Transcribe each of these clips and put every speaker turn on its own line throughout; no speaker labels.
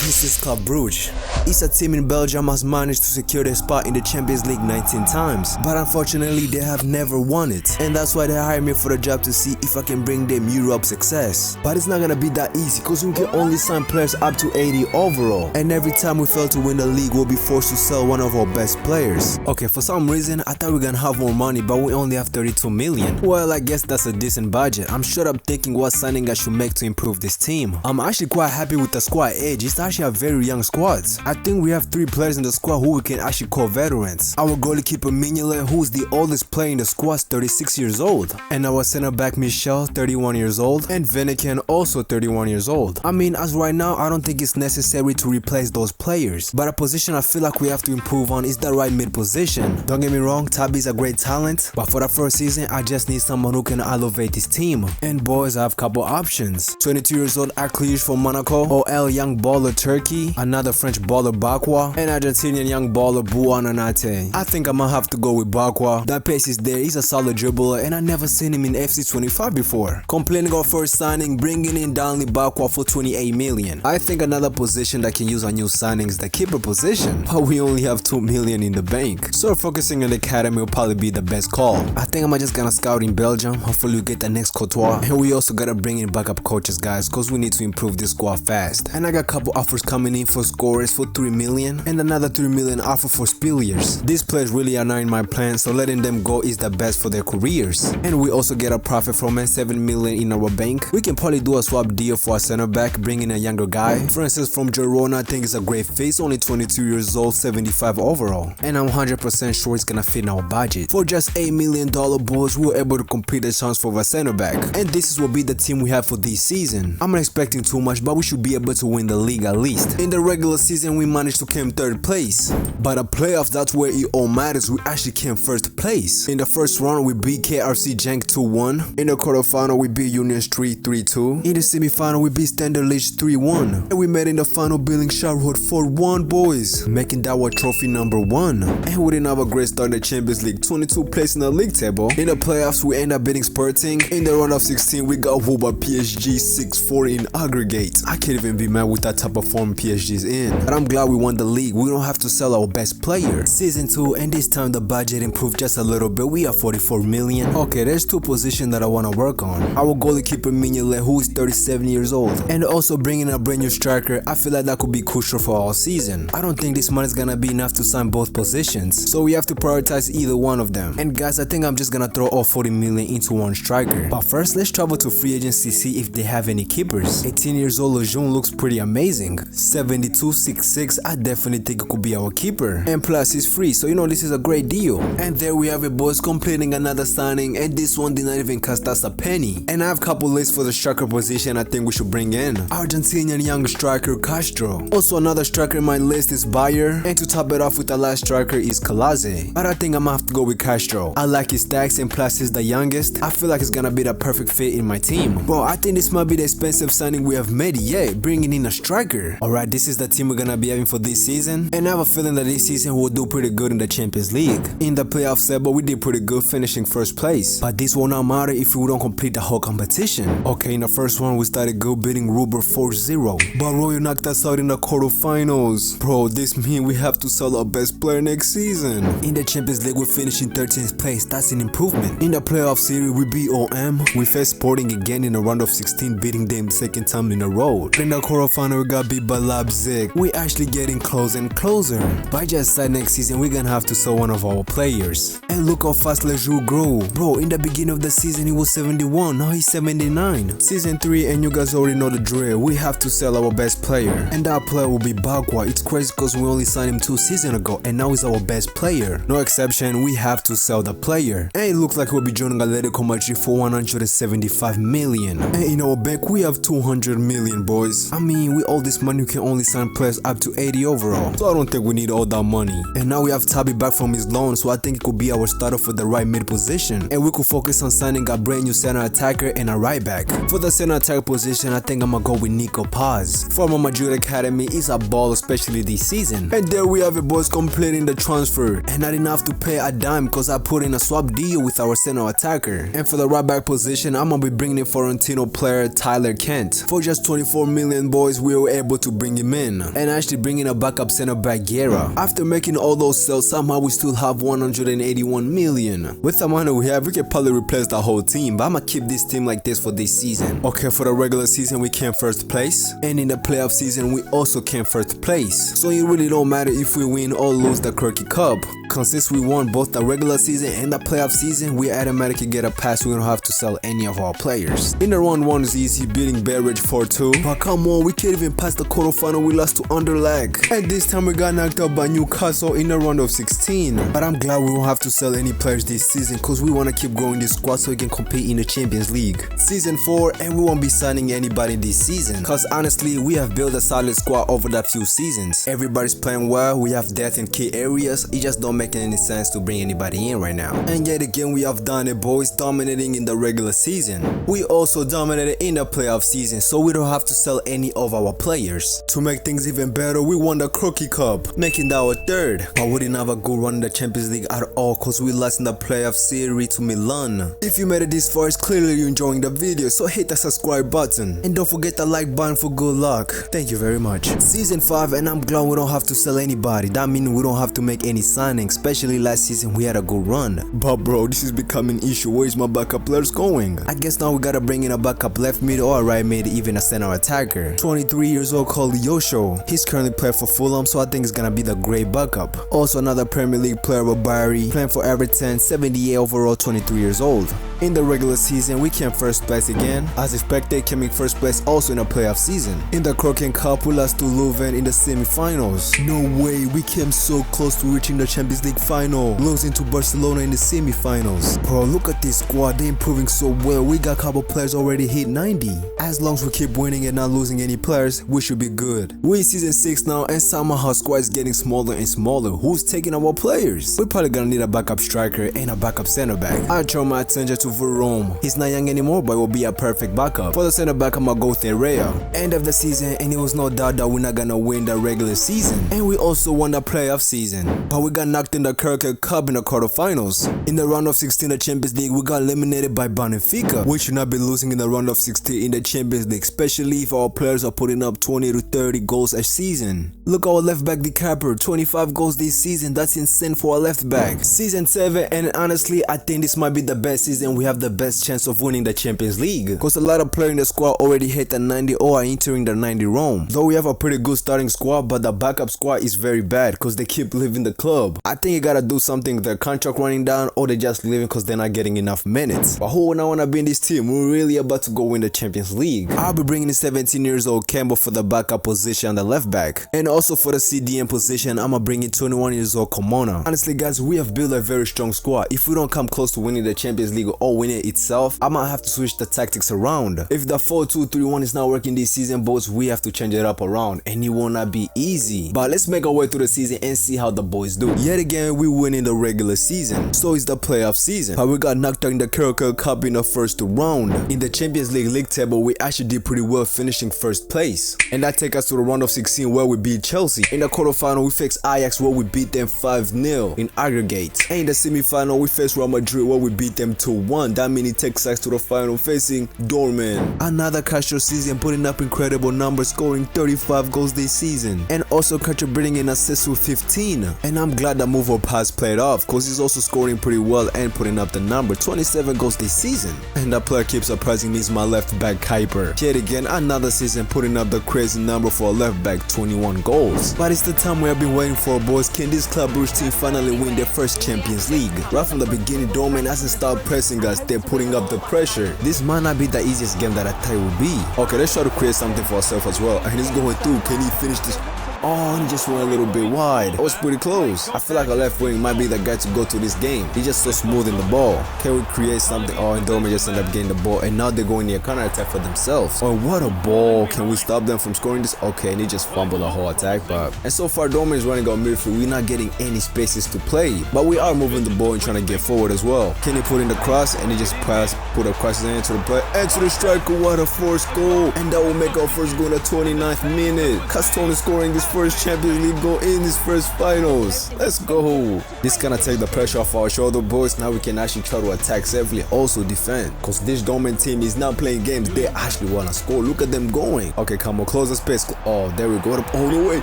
This is Club Brugge. It's a team in Belgium has managed to secure their spot in the Champions League 19 times, but unfortunately they have never won it, and that's why they hired me for the job to see if I can bring them Europe success. But it's not gonna be that easy because we can only sign players up to 80 overall, and every time we fail to win the league we'll be forced to sell one of our best players. Okay, for some reason I thought we were gonna have more money, but we only have 32 million. Well, I guess that's a decent budget. I'm sure I'm thinking what signing I should make to improve this team. I'm actually quite happy with the squad age. It's actually a very young squad. I think we have 3 players in the squad who we can actually call veterans. Our goalkeeper Mignolet, who is the oldest player in the squad, is 36 years old. And our center back Michel, 31 years old. And Veneken, also 31 years old. I mean, as right now, I don't think it's necessary to replace those players. But a position I feel like we have to improve on is the right mid position. Don't get me wrong, Tabi is a great talent. But for the first season, I just need someone who can elevate this team. And boys, I have a couple options. 22 years old Aklish from Monaco. OL young baller Turkey. Another French baller Bakwa. And Argentinian young baller Buonanate. I think I might have to go with Bakwa. That pace is there, he's a solid dribbler and I never seen him in FC25 before. Complaining our first signing, bringing in Danley Bakwa for 28 million. I think another position that can use our new signings is the keeper position, but we only have 2 million in the bank. So focusing on the academy will probably be the best call. I think I'm just gonna scout in Belgium, hopefully we get the next Courtois, and we also gotta bring in backup coaches guys, cause we need to improve this squad fast. And I got a couple offers coming in for scorers for 3 million and another 3 million offer for spillers. These players really are not in my plan, so letting them go is the best for their careers. And we also get a profit from 7 million in our bank. We can probably do a swap deal for a center back, bring in a younger guy. For instance, from Girona, I think it's a great fit. He's only 22 years old, 75 overall. And I'm 100% sure it's gonna fit in our budget. For just $8 million boys, we were able to complete the chance for a center back. And this will be the team we have for this season. I'm not expecting too much, but we should be able to win the league at least. In the regular season, we managed to come 3rd place. But the playoffs, that's where it all matters. We actually came 1st place. In the first round, we beat KRC Genk 2-1. In the quarterfinal, we beat Union Street 3-2. In the semifinal, we beat Standard Liège 3-1. And we met in the final beating Charleroi 4-1 boys, making that our trophy number 1. And we didn't have a great start in the Champions League, 22 place in the league table. In the playoffs, we end up beating Sporting. In the round of 16, we got whooped by PSG 6-4 in aggregate. I can't even be mad with that type of form PSG's in. But I'm glad we won the league. We don't have to sell our best player. Season 2, and this time the budget improved just a little bit. We have 44 million. Okay, there's 2 positions that I want to work on. Our goalkeeper Mignolet, who is 37 years old. And also bringing a brand new striker. I feel like that could be crucial for our season. I don't think this money is gonna be enough to sign both positions, so we have to prioritize either one of them. And guys, I think I'm just gonna throw all 40 million into one striker. But first, let's travel to free agency, see if they have any keepers. 18 years old Lejeune looks pretty amazing. 72.66, I definitely think it could be our keeper. And plus he's free, so you know this is a great deal. And there we have it boys, completing another signing, and this one did not even cost us a penny. And I have a couple lists for the striker position I think we should bring in. Argentinian young striker Castro. Also another striker in my list is Bayer, and to top it off with the last striker is Kalaze. But I think I'm gonna have to go with Castro. I like his stats and plus he's the youngest. I feel like it's gonna be the perfect fit in my team. Bro, I think this might be the expensive signing we have made yet, bringing in a striker. Alright, this is the team we're gonna be having for this season, and I have a feeling that this season we'll do pretty good in the Champions League. In the playoffs, but we did pretty good, finishing 1st place. But this will not matter if we don't complete the whole competition. Okay, in the first one we started good, beating Ruber 4-0. But Royal knocked us out in the quarterfinals. Bro, this means we have to sell our best player next season. In the Champions League, we're finishing 13th place. That's an improvement. In the playoff series, we beat OM. We faced Sporting again in the round of 16, beating them 2nd time in a row. In the quarterfinal, we got beat by Leipzig. We're actually getting closer and closer. But I just said next season, we're gonna have to sell one of our players. And look how fast Lejeune grew. Bro, in the beginning of the season, he was 71. Now he's 79. Season 3, and you guys already know the drill. We have to sell our best player. And that player will be Bakwa. It's crazy because we only signed him 2 seasons ago, and now he's our best player. No exception, we have to sell the player. And it looks like we'll be joining Atletico Madrid for 175 million. And in our bank, we have 200 million, boys. I mean, with all this money, we can only sign players up to 80 overall. So I don't think we need all that money. And now we have Tabi back from his loan, so I think it could be our starter for the right mid position. And we could focus on signing a brand new center attacker and a right back. For the center attacker position, I think I'm gonna go with Nico Paz. From Madrid Academy is a ball, especially this season. And there we have it, boys, completing the transfer. And I didn't have to pay a dime because I put in a swap deal with our center attacker. And for the right back position, I'm gonna be bringing in Florentino player Tyler Kent. For just 24 million, boys, we were able able to bring him in and actually bring in a backup center back Guerra. After making all those sales, somehow we still have 181 million. With the money we have, we can probably replace the whole team, but I'ma keep this team like this for this season. Okay, for the regular season we came first place, and in the playoff season we also came first place. So it really don't matter if we win or lose the Crocky Cup, cause since we won both the regular season and the playoff season, we automatically get a pass. We don't have to sell any of our players. In the round 1 is easy, beating Beverage 4-2, but come on, we can't even pass the quarterfinal. We lost to Anderlecht, and this time we got knocked out by Newcastle in the round of 16. But I'm glad we won't have to sell any players this season, cause we want to keep growing this squad so we can compete in the Champions League. Season 4, and we won't be signing anybody this season, cause honestly we have built a solid squad over that few seasons. Everybody's playing well, we have depth in key areas, it just don't make any sense to bring anybody in right now. And yet again we have done it, boys, dominating in the regular season. We also dominated in the playoff season, so we don't have to sell any of our players. To make things even better, we won the Crocky Cup, making that our 3rd, but we didn't have a good run in the Champions League at all, cause we lost in the playoff series to Milan. If you made it this far, it's clearly you're enjoying the video, so hit the subscribe button and don't forget the like button for good luck. Thank you very much. Season 5, and I'm glad we don't have to sell anybody. That means we don't have to make any signings, especially last season we had a good run. But bro, this is becoming an issue. Where's my backup players going? I guess now we gotta bring in a backup left mid or a right mid, even a center attacker. 23 years old called Yosho. He's currently playing for Fulham, so I think it's gonna be the great backup. Also another Premier League player, Barry, playing for Everton, 78 overall, 23 years old. In the regular season we came first place again, as expected, coming first place also in the playoff season. In the Crocky Cup we lost to Leuven in the semi-finals. No way, we came so close to reaching the Champions League final, losing to Barcelona in the semi-finals. Bro, look at this squad, they're improving so well. We got a couple players already hit 90. As long as we keep winning and not losing any players, we should be good. We're in season 6 now, and somehow our squad is getting smaller and smaller. Who's taking our players? We're probably gonna need a backup striker and a backup center back. I draw my attention to Verome. He's not young anymore, but will be a perfect backup. For the center back, I'm gonna go with Herrera. End of the season, and it was no doubt that we're not gonna win the regular season, and we also won the playoff season, but we got knocked in the Carabao Cup in the quarterfinals. In the round of 16 of Champions League, we got eliminated by Benfica. We should not be losing in the round of 16 in the Champions League, especially if our players are putting up 20 to 30 goals a season. Look, our left back DiCaprio, 25 goals this season. That's insane for a left back. Season 7, and honestly I think this might be the best season. We have the best chance of winning the Champions League, because a lot of players in the squad already hit the 90 or are entering the 90 roam. Though we have a pretty good starting squad, but the backup squad is very bad because they keep leaving the club. I think you gotta do something with their contract running down, or they just leaving because they're not getting enough minutes. But who would not want to be in this team? We're really about to go win the Champions League. I'll be bringing in 17 years old Campbell for the backup position on the left back, and also for the CDM position I'ma bring in 21 years old Komona. Honestly guys, we have built a very strong squad. If we don't come close to winning the Champions League or winning it itself, I might have to switch the tactics around. If the 4-2-3-1 is not working this season, boys, we have to change it up around, and it will not be easy. But let's make our way through the season and see how the boys do. Yet again, we win in the regular season, so it's the playoff season. But we got knocked out in the Carabao Cup in the first round. In the Champions League table, we actually did pretty well, finishing first place, and that takes us to the round of 16 where we beat Chelsea. In the quarterfinal, we faced Ajax where we beat them 5-0 in aggregate, and in the semi-final, we faced Real Madrid where we beat them 2-1. That means it takes us to the final facing Dortmund. Another Castro season, putting up incredible numbers, scoring 35 goals this season, and also Castro bringing in assists with 15. And I'm glad that move up has played off, because he's also scoring pretty well and putting up the number 27 goals this season. And that player keeps surprising me is my left back Kuiper. Yet again, another season putting up the crazy number for a left back, 21 goals. But it's the time we have been waiting for, boys. Can this Club Brugge team finally win their first Champions League? Right from the beginning, Dortmund hasn't stopped pressing us. They're putting up the pressure. This might not be the easiest game that I thought it would be. Okay, let's try to create something for ourselves as well. And he's going through. Can he finish this? Oh, he just went a little bit wide. That was pretty close. I feel like a left wing might be the guy to go to this game. He's just so smooth in the ball. Can we create something? Oh, and Dortmund just end up getting the ball, and now they're going near counter attack for themselves. Oh, what a ball. Can we stop them from scoring this? Okay, and he just fumbled the whole attack. And so far, Dortmund is running on midfield. We're not getting any spaces to play, but we are moving the ball and trying to get forward as well. Can he put in the cross? and he just put a cross into the play, and to the striker. What a first goal, and that will make our first goal in the 29th minute. Castone scoring his first Champions League goal in his first finals. Let's go. This gonna take the pressure off our shoulder, boys. Now we can actually try to attack safely, also defend, because this Dortmund team is not playing games. They actually wanna score. Look at them going. Okay, come on, close the space. Oh, there we go. All the way.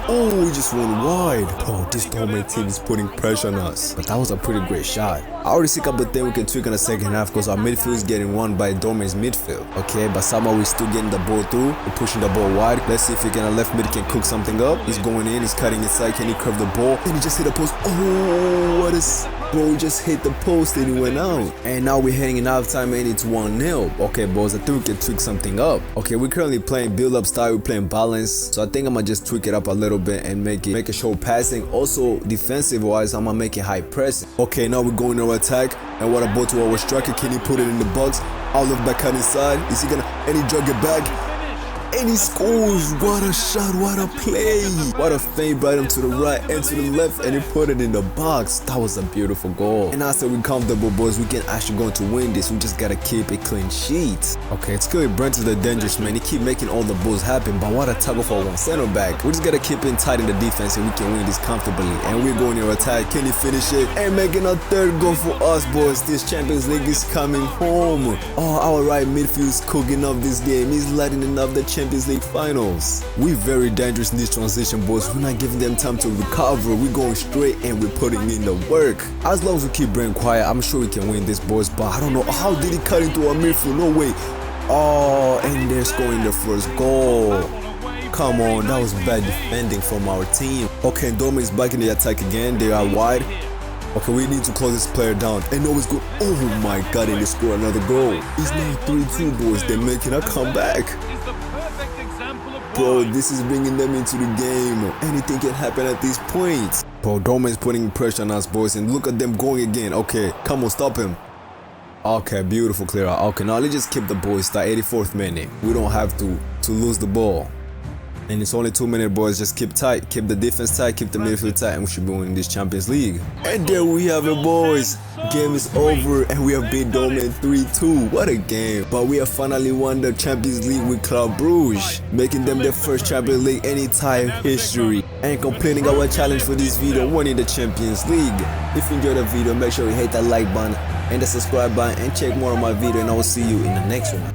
Oh, we just went wide. Bro, this Dortmund team is putting pressure on us, but that was a pretty great shot. I already see a couple things we can tweak in the second half, because our midfield is getting won by Dortmund's midfield. Okay, but somehow we're still getting the ball through. We're pushing the ball wide. Let's see if he can, left mid can cook something up. He's going in, he's cutting inside. Can he curve the ball? And he just hit the post. Oh, what is... Bro, he just hit the post and he went out. And now we're heading in halftime and it's 1-0. Okay, boys, I think we can tweak something up. Okay, we're currently playing build-up style. We're playing balance. So I think I'm gonna just tweak it up a little bit and make it show passing. Also, defensive-wise, I'm gonna make it high pressing. Okay, now we're going to attack. And what about to our striker? Can he put it in the box? I'll look back on his side. Is he gonna... And he drag it back. And he scores. What a shot, what a play. What a feint, right him to the right and to the left, and he put it in the box. That was a beautiful goal. And after we're comfortable, boys, we can actually go to win this. We just gotta keep a clean sheet. Okay, it's good. Brent is the dangerous man. He keep making all the balls happen, but what a tackle for one center back. We just gotta keep in tight in the defense and we can win this comfortably. And we're going to attack. Can he finish it? And making a third goal for us, boys. This Champions League is coming home. Oh, our right midfield is cooking up this game. He's lighting up the Champions League finals. We're very dangerous in this transition, boys. We're not giving them time to recover. We're going straight and we're putting in the work. As long as we keep brain quiet, I'm sure we can win this, boys. But I don't know, how did he cut into our midfield? No way. Oh, and they're scoring the first goal. Come on, that was bad defending from our team. Okay, Dortmund is back in the attack again. They are wide. Okay, we need to close this player down. And now it's good. Oh my god, and they score another goal. It's now 3-2, boys. They're making a comeback. Bro, this is bringing them into the game. Anything can happen at this point. Bro, Dortmund is putting pressure on us, boys. And look at them going again. Okay, come on, stop him. Okay, beautiful clear out. Okay, now let's just keep the boys. The 84th minute. We don't have to lose the ball. And it's only 2 minutes, boys. Just keep tight, keep the defense tight, keep the midfield tight, and we should be winning this Champions League. And there we have it, boys. Game is over, and we have beat Dortmund 3-2. What a game! But we have finally won the Champions League with Club Brugge, making them their first Champions League in entire history, and completing our challenge for this video, winning the Champions League. If you enjoyed the video, make sure you hit that like button and the subscribe button, and check more of my video, and I will see you in the next one.